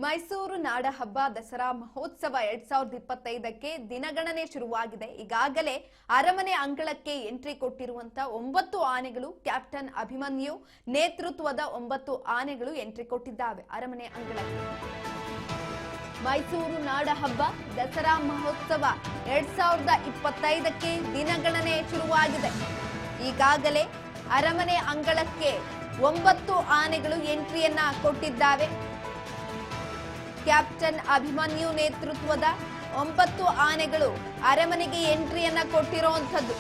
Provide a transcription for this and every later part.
ಮೈಸೂರು ನಾಡ ಹಬ್ಬ ದಸರಾ ಮಹೋತ್ಸವ 2025ಕ್ಕೆ ದಿನಗಣನೆ ಶುರುವಾಗಿದೆ. ಈಗಾಗಲೇ ಅರಮನೆ ಅಂಗಳಕ್ಕೆ ಎಂಟ್ರಿ ಕೊಟ್ಟಿರುವಂತ 9 ಆನೆಗಳು ಕ್ಯಾಪ್ಟನ್ ಅಭಿಮನ್ಯು ನೇತೃತ್ವದ 9 ಆನೆಗಳು ಎಂಟ್ರಿ ಕೊಟ್ಟಿದ್ದಾವೆ ಅರಮನೆ ಅಂಗಳಕ್ಕೆ. ಮೈಸೂರು ನಾಡ ಹಬ್ಬ ದಸರಾ ಮಹೋತ್ಸವ 2025ಕ್ಕೆ ದಿನಗಣನೆ ಶುರುವಾಗಿದೆ. ಈಗಾಗಲೇ ಅರಮನೆ ಅಂಗಳಕ್ಕೆ 9 ಆನೆಗಳು ಎಂಟ್ರಿಯನ್ನ ಕೊಟ್ಟಿದ್ದಾವೆ. ಕ್ಯಾಪ್ಟನ್ ಅಭಿಮನ್ಯು ನೇತೃತ್ವದ 9 ಆನೆಗಳು ಅರಮನೆಗೆ ಎಂಟ್ರಿಯನ್ನ ಕೊಟ್ಟಿರುವಂತದ್ದು.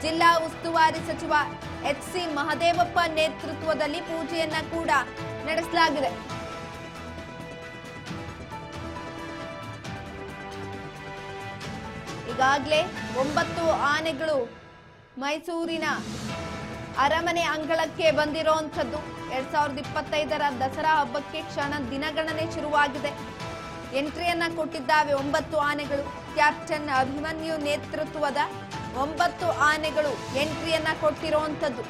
ಜಿಲ್ಲಾ ಉಸ್ತುವಾರಿ ಸಚಿವ ಎಚ್.ಸಿ. ಮಹದೇವಪ್ಪ ನೇತೃತ್ವದಲ್ಲಿ ಪೂಜೆಯನ್ನ ಕೂಡ ನಡೆಸಲಾಗಿದೆ. ಈಗಾಗಲೇ 9 ಆನೆಗಳು ಮೈಸೂರಿನ ಅರಮನೆ ಅಂಗಳಕ್ಕೆ ಬಂದಿರುವಂತದ್ದು. 2025ರ ದಸರಾ ಹಬ್ಬಕ್ಕೆ ಕ್ಷಣ ದಿನಗಣನೆ ಶುರುವಾಗಿದೆ. ಎಂಟ್ರಿಯನ್ನ ಕೊಟ್ಟಿದ್ದಾವೆ 9 ಆನೆಗಳು. ಕ್ಯಾಪ್ಟನ್ ಅಭಿಮನ್ಯು ನೇತೃತ್ವದ 9 ಆನೆಗಳು ಎಂಟ್ರಿಯನ್ನ ಕೊಟ್ಟಿರುವಂತದ್ದು.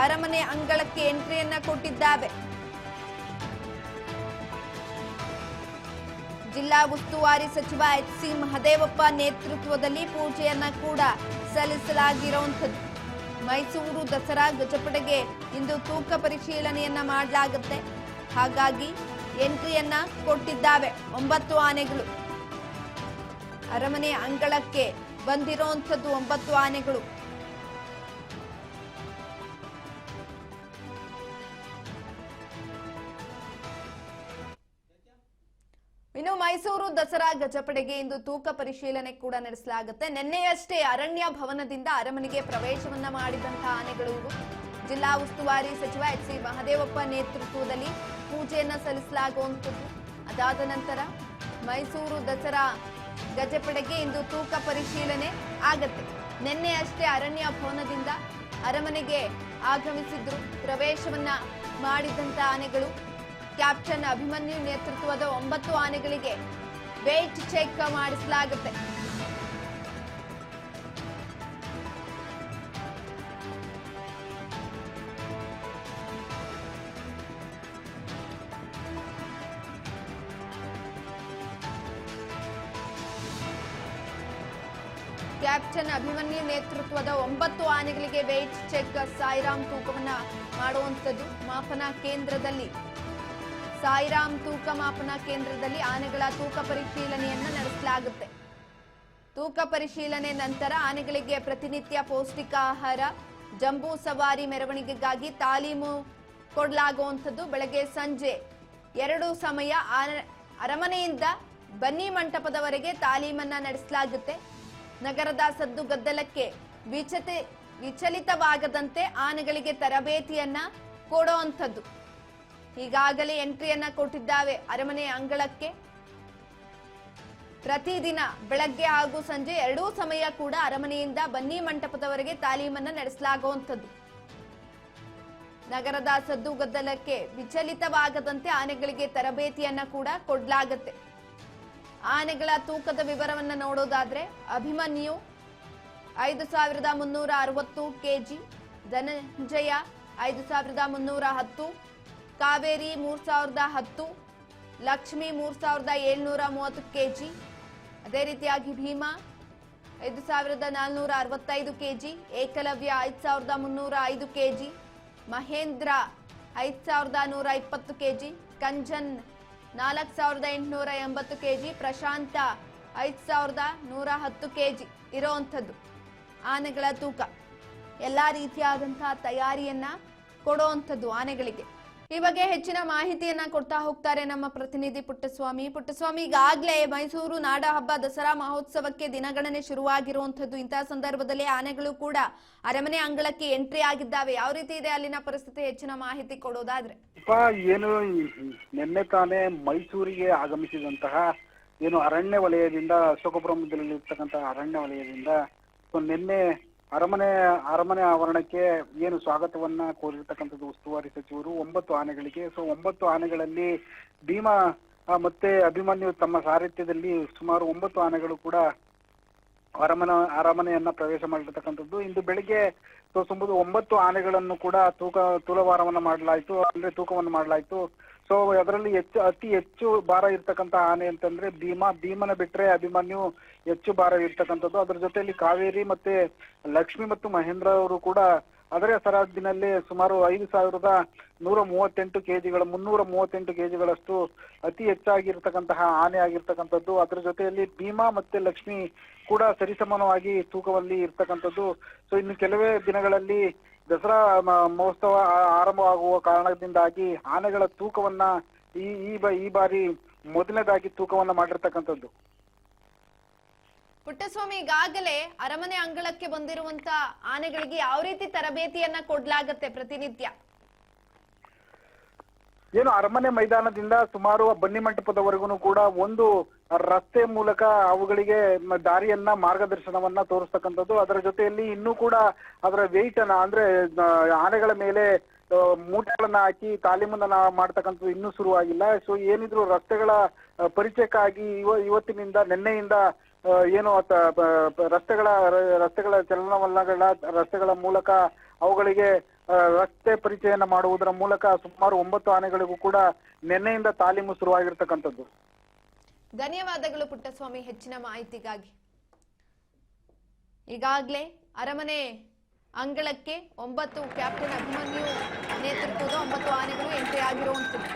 ಅರಮನೆ ಅಂಗಳಕ್ಕೆ ಎಂಟ್ರಿಯನ್ನ ಕೊಟ್ಟಿದ್ದಾವೆ. ಜಿಲ್ಲಾ ಉಸ್ತುವಾರಿ ಸಚಿವ ಎಚ್.ಸಿ. ಮಹದೇವಪ್ಪ ನೇತೃತ್ವದಲ್ಲಿ ಪೂಜೆಯನ್ನ ಕೂಡ ಸಲ್ಲಿಸಲಾಗಿರುವಂತದ್ದು. ಮೈಸೂರು ದಸರಾ ಗಜಪಡೆಗೆ ಇಂದು ತೂಕ ಪರಿಶೀಲನೆಯನ್ನ ಮಾಡಲಾಗುತ್ತೆ. ಹಾಗಾಗಿ ಎಂಟ್ರಿಯನ್ನ ಕೊಟ್ಟಿದ್ದಾವೆ 9 ಆನೆಗಳು. ಅರಮನೆ ಅಂಗಳಕ್ಕೆ ಬಂದಿರುವಂತದ್ದು 9 ಆನೆಗಳು. ಇನ್ನು ಮೈಸೂರು ದಸರಾ ಗಜಪಡೆಗೆ ಇಂದು ತೂಕ ಪರಿಶೀಲನೆ ಕೂಡ ನಡೆಸಲಾಗುತ್ತೆ. ನಿನ್ನೆಯಷ್ಟೇ ಅರಣ್ಯ ಭವನದಿಂದ ಅರಮನೆಗೆ ಪ್ರವೇಶವನ್ನ ಮಾಡಿದಂತಹ ಆನೆಗಳು ಇವು. ಜಿಲ್ಲಾ ಉಸ್ತುವಾರಿ ಸಚಿವ ಎಚ್.ಸಿ. ಮಹದೇವಪ್ಪ ನೇತೃತ್ವದಲ್ಲಿ ಪೂಜೆಯನ್ನ ಸಲ್ಲಿಸಲಾಗುವಂಥದ್ದು. ಅದಾದ ನಂತರ ಮೈಸೂರು ದಸರಾ ಗಜಪಡೆಗೆ ಇಂದು ತೂಕ ಪರಿಶೀಲನೆ ಆಗತ್ತೆ. ನಿನ್ನೆಯಷ್ಟೇ ಅರಣ್ಯ ಭವನದಿಂದ ಅರಮನೆಗೆ ಆಗಮಿಸಿದ್ರು. ಪ್ರವೇಶವನ್ನ ಮಾಡಿದಂತ ಆನೆಗಳು ಕ್ಯಾಪ್ಟನ್ ಅಭಿಮನ್ಯು ನೇತೃತ್ವದ 9 ಆನೆಗಳಿಗೆ ವೇಟ್ ಚೆಕ್ ಮಾಡಿಸಲಾಗುತ್ತೆ. ಕ್ಯಾಪ್ಟನ್ ಅಭಿಮನ್ಯು ನೇತೃತ್ವದ 9 ಆನೆಗಳಿಗೆ ವೇಟ್ ಚೆಕ್, ಸಾಯಿರಾಮ್ ತೂಕವನ್ನ ಮಾಡುವಂಥದ್ದು. ಮಾಪನ ಕೇಂದ್ರದಲ್ಲಿ ಸಾಯಿರಾಮ್ ತೂಕ ಮಾಪನ ಕೇಂದ್ರದಲ್ಲಿ ಆನೆಗಳ ತೂಕ ಪರಿಶೀಲನೆಯನ್ನ ನಡೆಸಲಾಗುತ್ತೆ. ತೂಕ ಪರಿಶೀಲನೆ ನಂತರ ಆನೆಗಳಿಗೆ ಪ್ರತಿನಿತ್ಯ ಪೌಷ್ಟಿಕಾಹಾರ, ಜಂಬೂ ಸವಾರಿ ಮೆರವಣಿಗೆಗಾಗಿ ತಾಲೀಮು ಕೊಡಲಾಗುವಂಥದ್ದು. ಬೆಳಗ್ಗೆ ಸಂಜೆ 2 ಸಮಯ ಅರಮನೆಯಿಂದ ಬನ್ನಿ ಮಂಟಪದವರೆಗೆ ತಾಲೀಮನ್ನ ನಡೆಸಲಾಗುತ್ತೆ. ನಗರದ ಸದ್ದು ಗದ್ದಲಕ್ಕೆ ವಿಚಲಿತವಾಗದಂತೆ ಆನೆಗಳಿಗೆ ತರಬೇತಿಯನ್ನ ಕೊಡುವಂಥದ್ದು. ಈಗಾಗಲೇ ಎಂಟ್ರಿಯನ್ನ ಕೊಟ್ಟಿದ್ದಾವೆ ಅರಮನೆ ಅಂಗಳಕ್ಕೆ. ಪ್ರತಿದಿನ ಬೆಳಗ್ಗೆ ಹಾಗೂ ಸಂಜೆ 2 ಸಮಯ ಕೂಡ ಅರಮನೆಯಿಂದ ಬನ್ನಿ ಮಂಟಪದವರೆಗೆ ತಾಲೀಮನ್ನ ನಡೆಸಲಾಗುವಂಥದ್ದು. ನಗರದ ಸದ್ದು ಗದ್ದಲಕ್ಕೆ ವಿಚಲಿತವಾಗದಂತೆ ಆನೆಗಳಿಗೆ ತರಬೇತಿಯನ್ನ ಕೂಡ ಕೊಡಲಾಗುತ್ತೆ. ಆನೆಗಳ ತೂಕದ ವಿವರವನ್ನ ನೋಡೋದಾದ್ರೆ ಅಭಿಮನ್ಯು 5360 ಕೆಜಿ, ಧನಂಜಯ 5310, ಕಾವೇರಿ 3010, ಲಕ್ಷ್ಮಿ 3730 ಕೆಜಿ. ಅದೇ ರೀತಿಯಾಗಿ Bhima 5465 KG, Ekalavya 5305 KG, Mahendra 5120 KG, Kanjan 4880 KG, Prashanta 5110 KG ಇರುವಂಥದ್ದು ಆನೆಗಳ ತೂಕ. ಎಲ್ಲಾ ರೀತಿಯಾದಂತಹ ತಯಾರಿಯನ್ನ ಕೊಡುವಂಥದ್ದು ಆನೆಗಳಿಗೆ. ಈ ಬಗ್ಗೆ ಹೆಚ್ಚಿನ ಮಾಹಿತಿಯನ್ನ ಕೊಡ್ತಾ ಹೋಗ್ತಾರೆ ನಮ್ಮ ಪ್ರತಿನಿಧಿ ಪುಟ್ಟಸ್ವಾಮಿ. ಈಗಾಗಲೇ ಮೈಸೂರು ನಾಡ ಹಬ್ಬ ದಸರಾ ಮಹೋತ್ಸವಕ್ಕೆ ದಿನಗಣನೆ ಶುರುವಾಗಿರುವಂತದ್ದು. ಇಂತಹ ಸಂದರ್ಭದಲ್ಲಿ ಆನೆಗಳು ಕೂಡ ಅರಮನೆ ಅಂಗಳಕ್ಕೆ ಎಂಟ್ರಿ ಆಗಿದ್ದಾವೆ. ಯಾವ ರೀತಿ ಇದೆ ಅಲ್ಲಿನ ಪರಿಸ್ಥಿತಿ, ಹೆಚ್ಚಿನ ಮಾಹಿತಿ ಕೊಡೋದಾದ್ರೆ? ಏನು ನಿನ್ನೆ ತಾನೇ ಮೈಸೂರಿಗೆ ಆಗಮಿಸಿದಂತಹ ಏನು ಅರಣ್ಯ ವಲಯದಿಂದ, ಅಶೋಕಪುರದಲ್ಲಿರ್ತಕ್ಕಂತಹ ಅರಣ್ಯ ವಲಯದಿಂದ ನಿನ್ನೆ ಅರಮನೆ ಆವರಣಕ್ಕೆ ಏನು ಸ್ವಾಗತವನ್ನ ಕೋರಿರ್ತಕ್ಕಂಥದ್ದು ಉಸ್ತುವಾರಿ ಸಚಿವರು 9 ಆನೆಗಳಿಗೆ. 9 ಆನೆಗಳಲ್ಲಿ ಭೀಮಾ ಮತ್ತೆ ಅಭಿಮನ್ಯು ತಮ್ಮ ಸಾರಥ್ಯದಲ್ಲಿ ಸುಮಾರು 9 ಆನೆಗಳು ಕೂಡ ಅರಮನೆಯನ್ನ ಪ್ರವೇಶ ಮಾಡಿರ್ತಕ್ಕಂಥದ್ದು. ಇಂದು ಬೆಳಿಗ್ಗೆ 9 ಆನೆಗಳನ್ನು ಕೂಡ ತೂಕವನ್ನ ಮಾಡಲಾಯಿತು, ಅಂದ್ರೆ ತೂಕವನ್ನು ಮಾಡಲಾಯಿತು. ಸೊ ಅದರಲ್ಲಿ ಅತಿ ಹೆಚ್ಚು ಭಾರ ಇರ್ತಕ್ಕಂಥ ಆನೆ ಅಂತಂದ್ರೆ ಭೀಮನ ಬಿಟ್ರೆ ಅಭಿಮನ್ಯು ಹೆಚ್ಚು ಭಾರ ಇರ್ತಕ್ಕಂಥದ್ದು. ಅದ್ರ ಜೊತೆಯಲ್ಲಿ ಕಾವೇರಿ ಮತ್ತೆ ಲಕ್ಷ್ಮಿ ಮತ್ತು ಮಹೇಂದ್ರ ಅವರು ಕೂಡ ಅದರ ಸರಹದ್ದಿನಲ್ಲಿ ಸುಮಾರು 5,138 ಕೆಜಿಗಳ 338 ಕೆಜಿಗಳಷ್ಟು ಅತಿ ಹೆಚ್ಚಾಗಿರ್ತಕ್ಕಂತಹ ಆನೆ ಆಗಿರ್ತಕ್ಕಂಥದ್ದು. ಅದರ ಜೊತೆಯಲ್ಲಿ ಭೀಮಾ ಮತ್ತೆ ಲಕ್ಷ್ಮಿ ಕೂಡ ಸರಿಸಮಾನವಾಗಿ ತೂಕದಲ್ಲಿ ಇರ್ತಕ್ಕಂಥದ್ದು. ಸೊ ಇನ್ನು ಕೆಲವೇ ದಿನಗಳಲ್ಲಿ ದಸರಾ ಮಹೋತ್ಸವ ಆರಂಭವಾಗುವ ಕಾರಣದಿಂದಾಗಿ ಆನೆಗಳ ತೂಕವನ್ನ ಈ ಬಾರಿ ಮೊದಲನೇದಾಗಿ ತೂಕವನ್ನ ಮಾಡಿರ್ತಕ್ಕಂಥದ್ದು. ಪುಟ್ಟಸ್ವಾಮಿ, ಈಗಾಗಲೇ ಅರಮನೆ ಅಂಗಳಕ್ಕೆ ಬಂದಿರುವಂತ ಆನೆಗಳಿಗೆ ಯಾವ ರೀತಿ ತರಬೇತಿಯನ್ನ ಕೊಡ್ಲಾಗತ್ತೆ ಪ್ರತಿನಿತ್ಯ? ಏನು ಅರಮನೆ ಮೈದಾನದಿಂದ ಸುಮಾರು ಬನ್ನಿ ಮಂಟಪದವರೆಗೂ ಕೂಡ ಒಂದು ರಸ್ತೆ ಮೂಲಕ ಅವುಗಳಿಗೆ ದಾರಿಯನ್ನ ಮಾರ್ಗದರ್ಶನವನ್ನ ತೋರಿಸ್ತಕ್ಕಂಥದ್ದು. ಅದರ ಜೊತೆಯಲ್ಲಿ ಇನ್ನೂ ಕೂಡ ಅದರ ವೆಯ್ಟ್ ಅನ್ನ ಅಂದ್ರೆ ಆನೆಗಳ ಮೇಲೆ ಮೂಟೆಗಳನ್ನ ಹಾಕಿ ತಾಲೀಮನ್ನ ಮಾಡ್ತಕ್ಕಂಥದ್ದು ಇನ್ನೂ ಶುರುವಾಗಿಲ್ಲ. ಸೊ ಏನಿದ್ರು ರಸ್ತೆಗಳ ಪರಿಚಯಕ್ಕಾಗಿ ಇವತ್ತಿನಿಂದ ನಿನ್ನೆಯಿಂದ ಏನು ರಸ್ತೆಗಳ ಚಲನವಲನಗಳ ರಸ್ತೆಗಳ ಮೂಲಕ ಅವುಗಳಿಗೆ ರಸ್ತೆ ಪರಿಚಯನ ಮಾಡುವುದರ ಮೂಲಕ ಸುಮಾರು 9 ಆನೆಗಳಿಗೂ ಕೂಡ ನಿನ್ನೆಯಿಂದ ತಾಲೀಮು ಶುರುವಾಗಿರ್ತಕ್ಕಂಥದ್ದು. ಧನ್ಯವಾದಗಳು ಪುಟ್ಟಸ್ವಾಮಿ ಹೆಚ್ಚಿನ ಮಾಹಿತಿಗಾಗಿ. ಈಗಾಗಲೇ ಅರಮನೆ ಅಂಗಳಕ್ಕೆ 9 ಕ್ಯಾಪ್ಟನ್ ಅಭಿಮನ್ಯು ನೇತೃತ್ವದ 9 ಆನೆಗಳು ಎಂಟ್ರಿ ಆಗಿರುವಂಥದ್ದು.